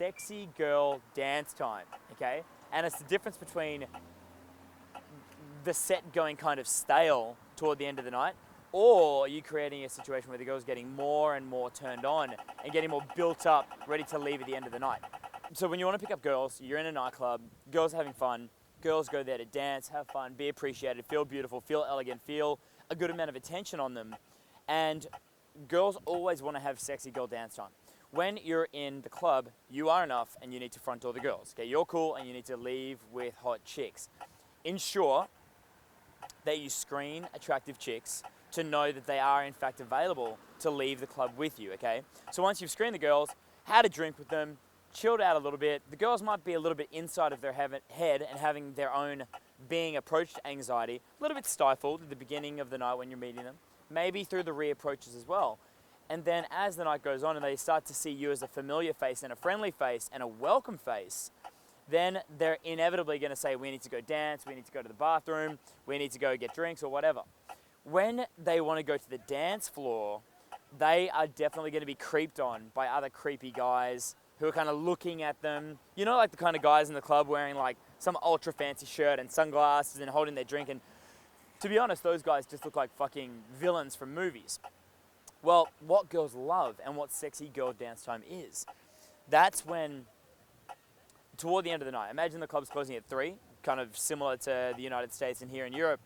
sexy girl dance time, okay? And it's the difference between the set going kind of stale toward the end of the night, or you creating a situation where the girl's getting more and more turned on and getting more built up, ready to leave at the end of the night. So when you want to pick up girls, you're in a nightclub, girls are having fun, girls go there to dance, have fun, be appreciated, feel beautiful, feel elegant, feel a good amount of attention on them. And girls always want to have sexy girl dance time. When you're in the club, you are enough and you need to front door the girls. Okay, you're cool and you need to leave with hot chicks. Ensure that you screen attractive chicks to know that they are in fact available to leave the club with you, okay? So once you've screened the girls, had a drink with them, chilled out a little bit, the girls might be a little bit inside of their head and having their own being approached anxiety, a little bit stifled at the beginning of the night when you're meeting them, maybe through the reapproaches as well. And then as the night goes on and they start to see you as a familiar face and a friendly face and a welcome face, then they're inevitably going to say, we need to go dance, we need to go to the bathroom, we need to go get drinks or whatever. When they want to go to the dance floor, they are definitely going to be creeped on by other creepy guys who are kind of looking at them. You know, like the kind of guys in the club wearing like some ultra fancy shirt and sunglasses and holding their drink. And to be honest, those guys just look like fucking villains from movies. Well, what girls love and what sexy girl dance time is, that's when, toward the end of the night, imagine the club's closing at 3, kind of similar to the United States and here in Europe.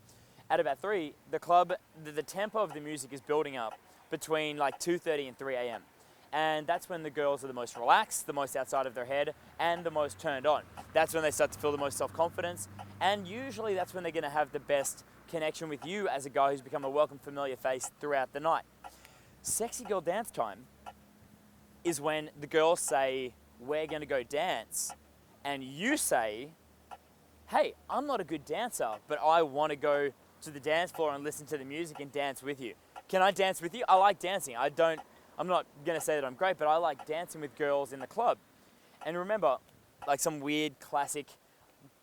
At about 3, the club, the tempo of the music is building up between like 2:30 and 3 a.m. And that's when the girls are the most relaxed, the most outside of their head, and the most turned on. That's when they start to feel the most self-confidence, and usually that's when they're going to have the best connection with you as a guy who's become a welcome, familiar face throughout the night. Sexy girl dance time is when the girls say, we're going to go dance, and you say, hey, I'm not a good dancer, but I want to go to the dance floor and listen to the music and dance with you. Can I dance with you? I like dancing. I'm not going to say that I'm great, but I like dancing with girls in the club. And remember, like some weird classic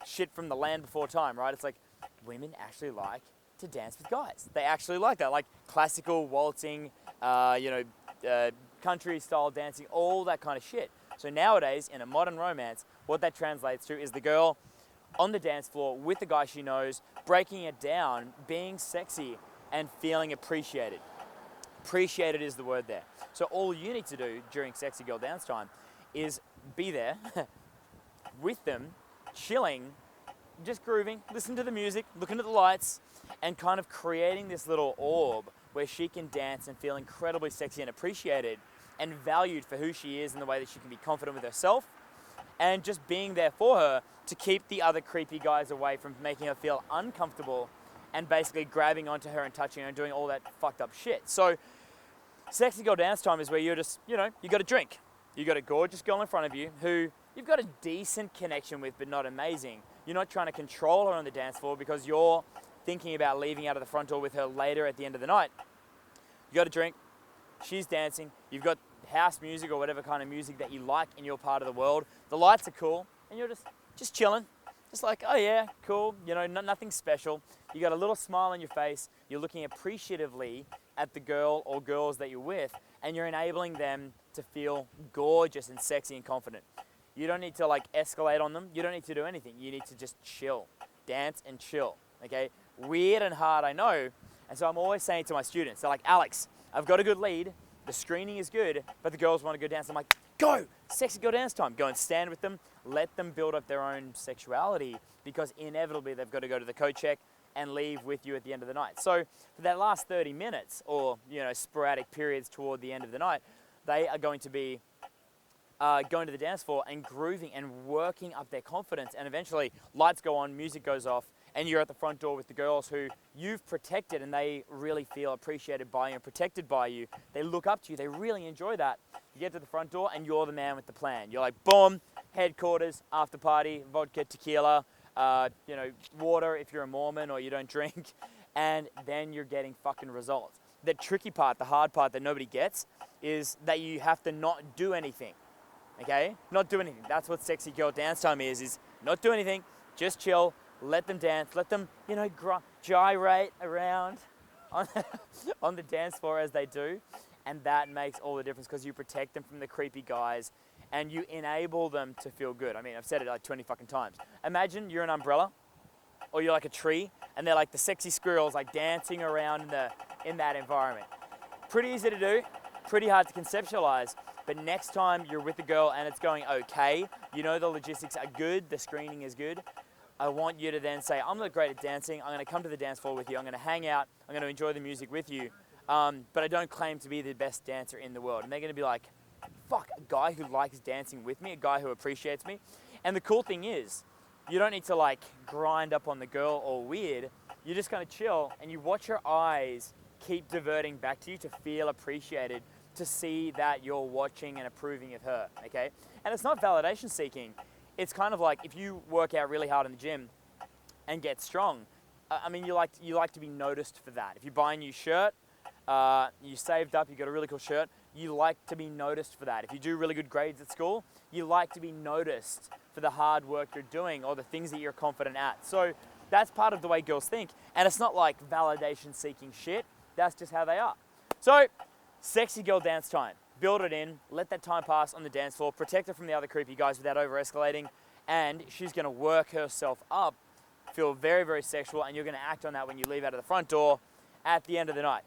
shit from the land before time, right? It's like women actually like to dance with guys. They actually like that, like classical waltzing, country style dancing, all that kind of shit. So nowadays, in a modern romance, what that translates to is the girl on the dance floor with the guy she knows, breaking it down, being sexy and feeling appreciated. Appreciated is the word there. So all you need to do during sexy girl dance time is be there with them, chilling, just grooving, listen to the music, looking at the lights, and kind of creating this little orb where she can dance and feel incredibly sexy and appreciated and valued for who she is in the way that she can be confident with herself, and just being there for her to keep the other creepy guys away from making her feel uncomfortable and basically grabbing onto her and touching her and doing all that fucked up shit. So sexy girl dance time is where you're just, you got a drink. You got a gorgeous girl in front of you who you've got a decent connection with, but not amazing. You're not trying to control her on the dance floor because you're thinking about leaving out of the front door with her later at the end of the night. You got a drink, she's dancing, you've got house music or whatever kind of music that you like in your part of the world. The lights are cool, and you're just chilling. Just like, oh yeah, cool, nothing special. You got a little smile on your face, you're looking appreciatively at the girl or girls that you're with, and you're enabling them to feel gorgeous and sexy and confident. You don't need to like escalate on them, you don't need to do anything, you need to just chill, dance and chill, okay? Weird and hard, I know, and so I'm always saying to my students, they're like, Alex, I've got a good lead, the screening is good, but the girls want to go dance. I'm like, go, sexy girl dance time. Go and stand with them, let them build up their own sexuality, because inevitably they've got to go to the coat check and leave with you at the end of the night. So for that last 30 minutes or, sporadic periods toward the end of the night, they are going to be going to the dance floor and grooving and working up their confidence. And eventually lights go on, music goes off, and you're at the front door with the girls who you've protected, and they really feel appreciated by you and protected by you. They look up to you. They really enjoy that. You get to the front door and you're the man with the plan. You're like, boom, headquarters, after party, vodka, tequila, water if you're a Mormon or you don't drink, and then you're getting fucking results. The tricky part, the hard part that nobody gets is that you have to not do anything, okay? Not do anything. That's what sexy girl dance time is not do anything, just chill, let them dance, let them, gyrate around on the dance floor as they do, and that makes all the difference because you protect them from the creepy guys and you enable them to feel good. I mean, I've said it like 20 fucking times. Imagine you're an umbrella, or you're like a tree, and they're like the sexy squirrels like dancing around in that environment. Pretty easy to do, pretty hard to conceptualize, but next time you're with a girl and it's going okay, you know the logistics are good, the screening is good, I want you to then say, I'm not great at dancing, I'm gonna come to the dance floor with you, I'm gonna hang out, I'm gonna enjoy the music with you, but I don't claim to be the best dancer in the world. And they're gonna be like, fuck, a guy who likes dancing with me, a guy who appreciates me. And the cool thing is, you don't need to like grind up on the girl or weird, you're just gonna chill and you watch her eyes keep diverting back to you to feel appreciated, to see that you're watching and approving of her, okay? And it's not validation seeking. It's kind of like if you work out really hard in the gym and get strong, I mean, you like to be noticed for that. If you buy a new shirt, you saved up, you got a really cool shirt, you like to be noticed for that. If you do really good grades at school, you like to be noticed for the hard work you're doing or the things that you're confident at. So that's part of the way girls think. And it's not like validation seeking shit. That's just how they are. So, sexy girl dance time. Build it in, let that time pass on the dance floor, protect her from the other creepy guys without over-escalating, and she's gonna work herself up, feel very, very sexual, and you're gonna act on that when you leave out of the front door at the end of the night.